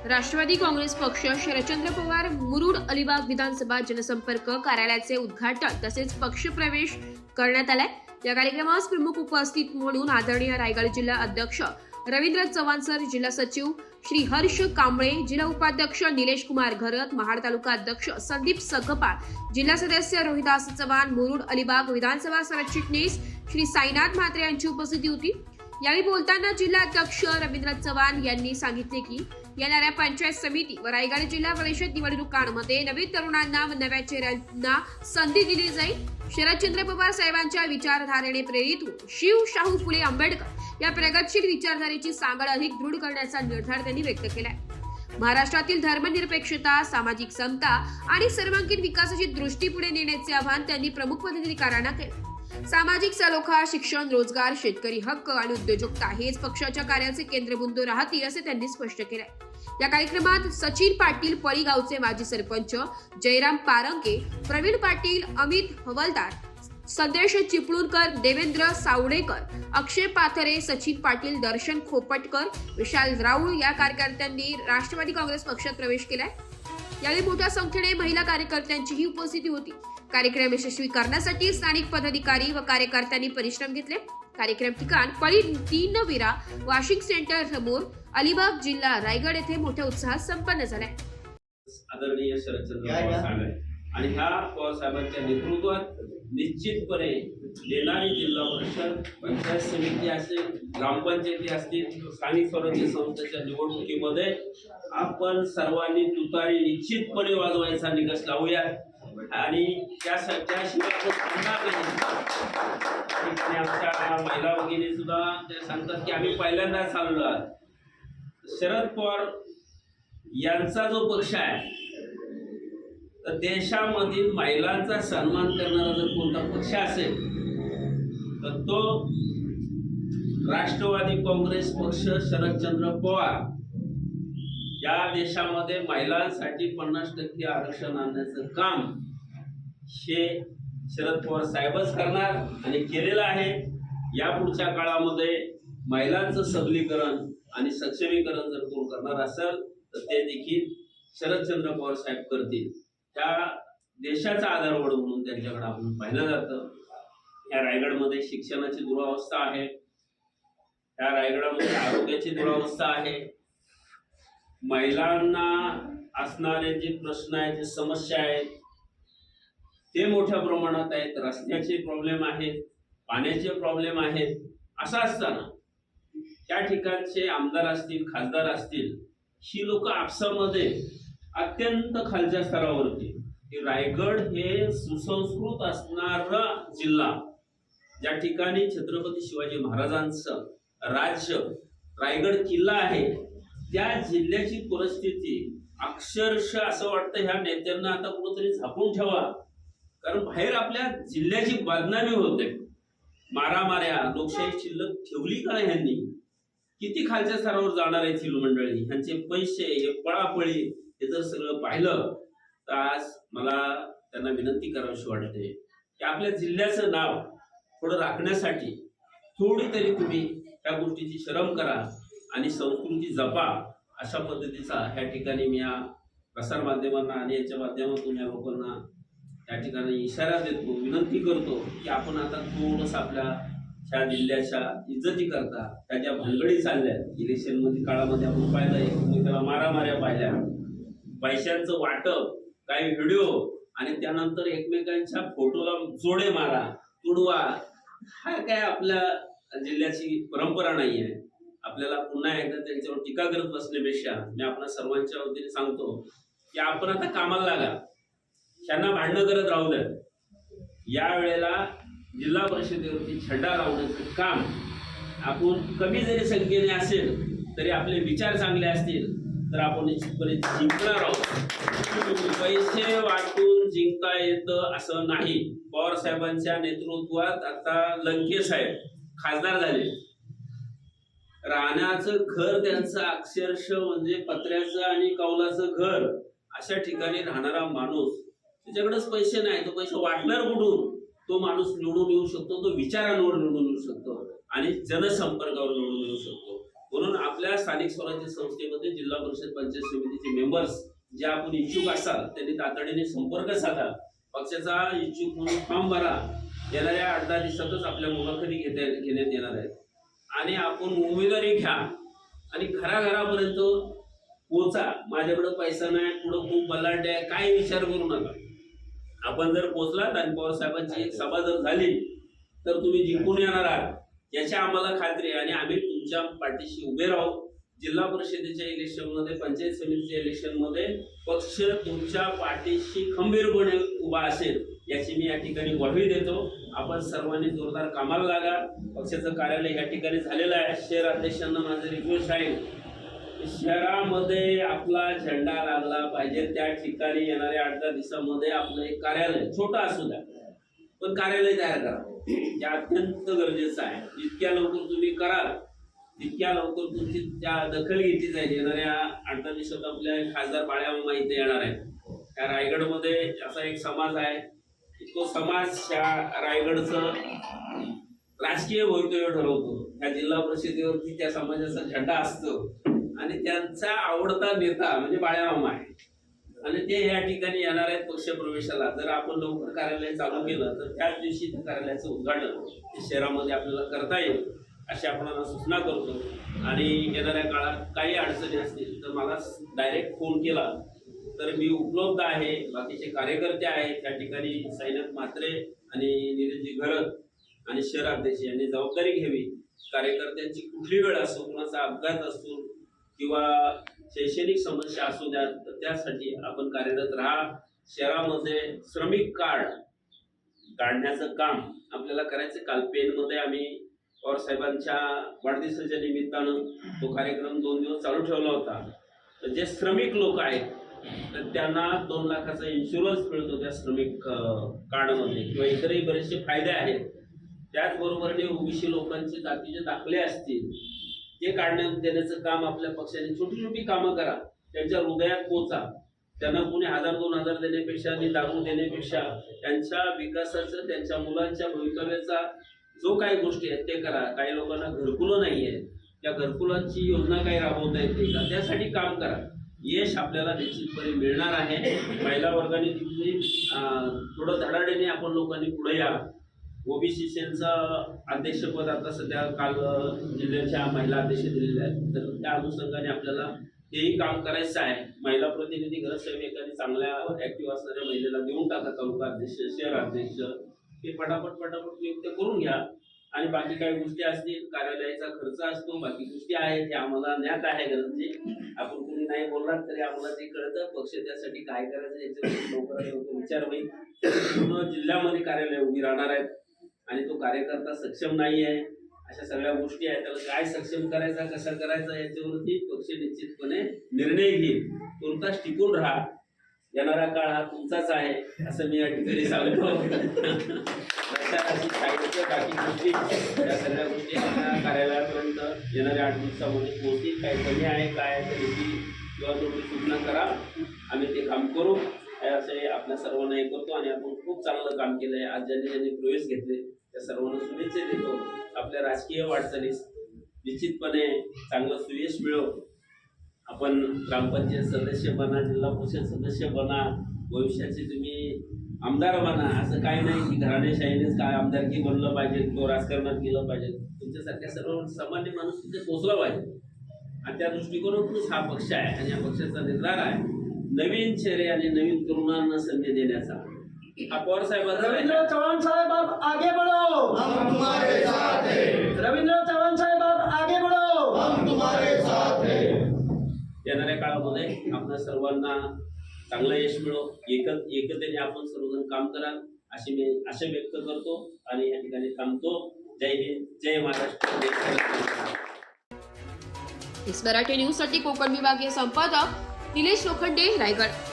राष्ट्रवादी काँग्रेस पक्ष शरदचंद्र पवार मुरुड अलिबाग विधानसभा जनसंपर्क कार्यालयाचे उद्घाटन तसेच पक्ष प्रवेश करण्यात आलाय। या कार्यक्रमास प्रमुख उपस्थित म्हणून आदरणीय रायगड जिल्हा अध्यक्ष रवींद्र चव्हाण सर, जिल्हा सचिव श्री हर्ष कांबळे, जिल्हा उपाध्यक्ष निलेश कुमार घरत, महाड तालुका अध्यक्ष संदीप सकपाळ, जिल्हा सदस्य रोहिदास चव्हाण, मुरुड अलिबाग विधानसभा सरचिटणीस श्री साईनाथ म्हात्रे यांची उपस्थिती होती। यावेळी बोलताना जिल्हा अध्यक्ष रवींद्र चव्हाण यांनी सांगितले की येणाऱ्या पंचायत समिती व रायगड जिल्हा परिषद निवडणुकांमध्ये नवीन तरुणांना व नव्या चेहऱ्यांना संधी दिली जाईल। शरदचंद्र पवार साहेबांच्या विचारधारेने प्रेरित होऊन शिव, शाहू फुले, आंबेडकर या प्रगतशील विचारधारेची सांगड अधिक दृढ करण्याचा निर्धार त्यांनी व्यक्त केलाय। महाराष्ट्रातील धर्मनिरपेक्षता, सामाजिक समता आणि सर्वांगीण विकासाची दृष्टी पुढे नेण्याचे आवाहन त्यांनी प्रमुख पदाधिकाऱ्यांना केले। सामाजिक सलोखा, शिक्षण, रोजगार, शेतकरी हक्क आणि उद्योजकता हेच पक्षाच्या कार्याचे केंद्रबिंदू राहतील असे त्यांनी स्पष्ट केले। या कार्यक्रमात सचिन पाटील, पळी गावचे माजी सरपंच जयराम पारंके, प्रवीण पाटील, अमित हवलदार, संदेश चिपळूणकर, देवेंद्र सावडेकर, अक्षय पाथरे, सचिन पाटील, दर्शन खोपटकर, विशाल राऊळ या कार्यकर्त्यांनी राष्ट्रवादी काँग्रेस पक्षात प्रवेश केलाय। यावेळी मोठ्या संख्येने महिला कार्यकर्त्यांचीही उपस्थिती होती। कार्यक्रम यशस्वी करण्यासाठी स्थानिक पदाधिकारी व कार्यकर्त्यांनी परिश्रम घेतले। कार्यक्रम ठिकाण पळी 3 विरा वॉशिंग सेंटर समोर, अलिबाग, जिल्हा रायगड येथे मोठ्या उत्साहात संपन्न झालाय। आदरणीय शरदचंद्र पवार साहेब आणि ह्या पवार साहेबांच्या नेतृत्वात निश्चितपणे येणारी जिल्हा परिषद, पंचायत समिती असेल, ग्रामपंचायती असतील, स्थानिक स्वराज्य संस्थेच्या निवडणुकीमध्ये आपण सर्वांनी तुतारी निश्चितपणे वाजवायचा निकष लावूया आणि त्याशिवाय आमच्या महिला भगिनी सुद्धा ते सांगतात की आम्ही पहिल्यांदाच आलेलो आहोत। शरद पवार यांचा जो पक्ष आहे तर देशामधील महिलांचा सन्मान करणारा जर कोणता पक्ष असेल तर तो राष्ट्रवादी काँग्रेस पक्ष शरदचंद्र पवार। या देशामध्ये महिलांसाठी 50% आरक्षण आणण्याचं काम हे शरद पवार साहेबच करणार आणि केलेलं आहे। यापुढच्या काळामध्ये महिलांचं सबलीकरण आणि सक्षमीकरण जर कोण करणार असेल तर ते देखील शरदचंद्र पवार साहेब करतील। त्या देशाचा आधारवड म्हणून त्यांच्याकडे आपण पाहिलं जातं। या रायगडमध्ये शिक्षणाची दुरावस्था आहे, या रायगडामध्ये आरोग्याची दुरावस्था आहे, महिलांना असणारे जे प्रश्न आहेत, जे समस्या आहेत ते मोठ्या प्रमाणात आहेत, रस्त्याचे प्रॉब्लेम आहेत, पाण्याचे प्रॉब्लेम आहेत। असं असताना त्या ठिकाणचे आमदार असतील, खासदार असतील, ही लोक आपसामध्ये अत्यंत खालच्या स्तरावरती की रायगड हे सुसंस्कृत असणारा जिल्हा, ज्या ठिकाणी छत्रपती शिवाजी महाराजांचं राज्य रायगड किल्ला आहे, त्या जिल्ह्याची परिस्थिती अक्षरशः असं वाटतं ह्या नेत्यांना आता कुठेतरी झापून ठेवा, कारण बाहेर आपल्या जिल्ह्याची बदनामी होते। मारामाऱ्या, लोकशाही शिल्लक ठेवली का ह्यांनी? किती खालच्या स्तरावर जाणार आहे ही मंडळी, ह्यांचे पैसे, हे पळापळी, हे जर सगळं पाहिलं तर आज मला त्यांना विनंती करावीशी वाटते की आपल्या जिल्ह्याचं नाव थोडं राखण्यासाठी थोडी तरी तुम्ही त्या गोष्टीची शरम करा आणि संस्कृती जपा। अशा पद्धतीचा ह्या ठिकाणी मी या प्रसार माध्यमांना आणि याच्या माध्यमातून या लोकांना या ठिकाणी इशारा देतो, विनंती करतो की आपण आता थोडंसं आपल्या ह्या जिल्ह्याच्या इज्जती करता त्या ज्या भानगडी चालल्या इलेक्शनमध्ये काळामध्ये आपण पाहिलंय, तुम्ही त्याला मारामाऱ्या पाहिल्या, पैशांचं वाटप, काही व्हिडिओ आणि त्यानंतर एकमेकांच्या फोटोला जोडे मारा, तुडवा, हा काय आपल्या जिल्ह्याची परंपरा नाही आहे। आपल्याला पुन्हा एकदा त्यांच्यावर टीका करत बसण्यापेक्षा मी आपल्या सर्वांच्या वतीने सांगतो की आपण आता कामाला लागा, त्यांना भांडणं करत राहू द्या। या वेळेला जिल्हा परिषदेवरती झेंडा लावण्याचं काम आपण कमी जरी संख्येने असेल तरी आपले विचार चांगले असतील तर आपण निश्चितपणे जिंकणार आहोत। पैसे वाटून जिंकता येतं असं नाही। पवार साहेबांच्या नेतृत्वात आता लंके साहेब खासदार झाले, राहण्याचं घर त्यांचं अक्षरशः म्हणजे पत्र्याचं आणि कौलाचं घर, अशा ठिकाणी राहणारा माणूस, त्याच्याकडेच पैसे नाही, तो पैसे वाटणार कुठून? तो माणूस निवडून येऊ शकतो, तो विचारांवर निवडून येऊ शकतो आणि जनसंपर्कावर निवडून येऊ शकतो। म्हणून आपल्या स्थानिक स्वराज्य संस्थेमध्ये जिल्हा परिषद पंचायत समितीचे मेंबर्स जे आपण इच्छुक असाल त्यांनी तातडीने संपर्क साधा. पक्षाचा इच्छुक म्हणून फॉर्म भरा. येणाऱ्या 8-10 दिवसातच आपल्या मुलाखती घेण्यात येणार आहेत आणि आपण उमेदवारी घ्या आणि घराघरापर्यंत पोचा. माझ्याकडे पैसा नाही, पुढं खूप बलाढ्य आहे, काही विचार करू नका. आपण जर पोचलात आणि पवार साहेबांची एक सभा जर झाली तर तुम्ही जिंकून येणार आहात याची आम्हाला खात्री आहे आणि आम्ही तुमच्या पाठीशी उभे राहू. जिल्हा परिषदेच्या इलेक्शनमध्ये, पंचायत समितीच्या इलेक्शनमध्ये पक्ष तुमच्या पाठीशी खंबीरपणे उभा असेल याची मी या ठिकाणी ग्वाही देतो. आपण सर्वांनी जोरदार कामाला लागा. पक्षाचं कार्यालय या ठिकाणी झालेलं आहे. शहर अध्यक्षांना माझं रिक्वेस्ट आहे, शहरामध्ये आपला झेंडा लागला पाहिजे. त्या ठिकाणी येणाऱ्या 8-10 दिवसामध्ये आपलं एक कार्यालय छोटं असू द्या पण कार्यालय तयार करा. ते अत्यंत गरजेचं आहे. जितक्या लवकर तुम्ही कराल तितक्या लवकर तुमची त्या दखल घेतली जाईल. येणाऱ्या 8-10 दिवसात आपल्या खासदार बाळ्यामामा इथे येणार आहे. त्या रायगडमध्ये असा एक समाज आहे, तो समाज ह्या रायगडचं राजकीय भवितव्य ठरवतो. ह्या जिल्हा परिषदेवरती त्या समाजाचा झेंडा असतो आणि त्यांचा आवडता नेता म्हणजे बाळ्यामामा आहे आणि ते या ठिकाणी येणार आहेत पक्षप्रवेशाला. जर आपण लवकर कार्यालय चालू केलं तर त्याच दिवशी त्या कार्यालयाचं उद्घाटन शहरामध्ये आपल्याला करता येईल अशी आपल्याला सूचना करतो. आणि येणाऱ्या काळात काही अडचणी असतील तर मला डायरेक्ट फोन केला तर मी उपलब्ध आहे. बाकीचे कार्यकर्ते आहेत त्या ठिकाणी, साईनाथ म्हात्रे आणि निलेशजी घरत आणि शहर अध्यक्ष यांनी जबाबदारी घ्यावी. कार्यकर्त्यांची कुठली वेळ असो, कुणाचा अपघात असतो किंवा शैक्षणिक समस्या असू द्या तर त्यासाठी आपण कार्यरत राहा. शहरामध्ये श्रमिक कार्ड काढण्याचं काम आपल्याला करायचं. काल पेनमध्ये आम्ही पवार साहेबांच्या वाढदिवसाच्या निमित्तानं तो कार्यक्रम 2 दिवस चालू ठेवला होता. तर जे श्रमिक लोक आहेत तर त्यांना 2 लाखाचा इन्शुरन्स मिळतो त्या श्रमिक कार्डमध्ये किंवा इतरही बरेचसे फायदे आहेत. त्याचबरोबर ओबीसी लोकांचे जातीचे दाखले असतील ते काढण्यात देण्याचं काम आपल्या पक्षाने. छोटी छोटी कामं करा, त्यांच्या हृदयात पोचा. त्यांना कोणी 1000-2000 देण्यापेक्षा आणि दारू देण्यापेक्षा त्यांच्या विकासाचं, त्यांच्या मुलांच्या भवितव्याचा जो काही गोष्टी आहेत ते करा. काही लोकांना घरकुलं नाही आहे, त्या घरकुलांची योजना काही राबवता येते का त्यासाठी काम करा. यश आपल्याला निश्चितपणे मिळणार आहे. महिला वर्गाने तिथली थोडं धडाडीने आपण लोकांनी पुढे या. ओबीसी सेलचं अध्यक्षपद आता सध्या काल जिल्ह्याच्या महिला अध्यक्ष दिलेले आहेत तर त्या अनुषंगाने आपल्याला तेही काम करायचं आहे. महिला प्रतिनिधी, घरसेविकांनी चांगल्या ऍक्टिव्ह असणाऱ्या महिलेला देऊन टाका. तालुका अध्यक्ष, शहर अध्यक्ष हे पटापट नियुक्त करून घ्या. आणि बाकी काही गोष्टी असतील, कार्यालयाचा खर्च असतो, बाकी गोष्टी आहेत हे आम्हाला ज्ञात आहे गरजेची. आपण कोणी नाही बोललात तरी आम्हाला ते कळतं. पक्ष त्यासाठी काय करायचं याच्यावर लवकरात लवकर विचार होईल. पूर्ण जिल्ह्यामध्ये कार्यालय उभी राहणार आहेत आणि तो कार्यकर्ता सक्षम नाही आहे अशा सगळ्या गोष्टी आहेत. त्याला काय सक्षम करायचा, कसा करायचा याच्यावरती पक्ष निश्चितपणे निर्णय घेईल. तुर्तास टिकून राहा. येणारा काळ हा तुमचाच आहे असं मी या ठिकाणी सांगतो. बाकी गोष्टी या सगळ्या गोष्टी आपल्या कार्यालयापर्यंत येणाऱ्या 8 दिवसामध्ये पोहोचतील. काही कमी आहे काय त्याची किंवा तुम्ही सूचना करा, आम्ही ते काम करू असे आपल्या सर्वांना हे करतो. आणि आपण खूप चांगलं काम केलं आहे. आज ज्यांनी प्रवेश घेतले त्या सर्वांना शुभेच्छा देतो. आपल्या राजकीय वाटचालीस निश्चितपणे चांगलं सुयश मिळो. आपण ग्रामपंचायत सदस्य बना, जिल्हा परिषद सदस्य बना, भविष्याचे तुम्ही आमदार बना. असं काही नाही की घराणेशाहीनेच काय आमदारकी बनलं पाहिजे किंवा राजकारणात गेलं पाहिजे. तुमच्यासारख्या सर्व सामान्य माणूस तिथे पोचला पाहिजे आणि त्या दृष्टिकोनातूनच हा पक्ष आहे आणि या पक्षाचा निर्धार आहे नवीन चेहरे आणि नवीन तरुणांना संधी देण्याचा. हा पवार साहेबांचा रवींद्र चव्हाण साहेब आप आगे बढ़ो, हम तुम्हारे साथ हैं. रवींद्र चव्हाण साहेब आप आगे बढ़ो, हम तुम्हारे साथ हैं. येणाऱ्या काळामध्ये आपल्या सर्वांना चांगलं यश मिळो. एकतेने आपण सर्वजण काम कराल अशी मी आशा व्यक्त करतो आणि या ठिकाणी थांबतो. जय हिंद, जय महाराष्ट्र. मराठी न्यूज साठी कोकण विभागीय संपादक निलेश लोखंडे, रायगड.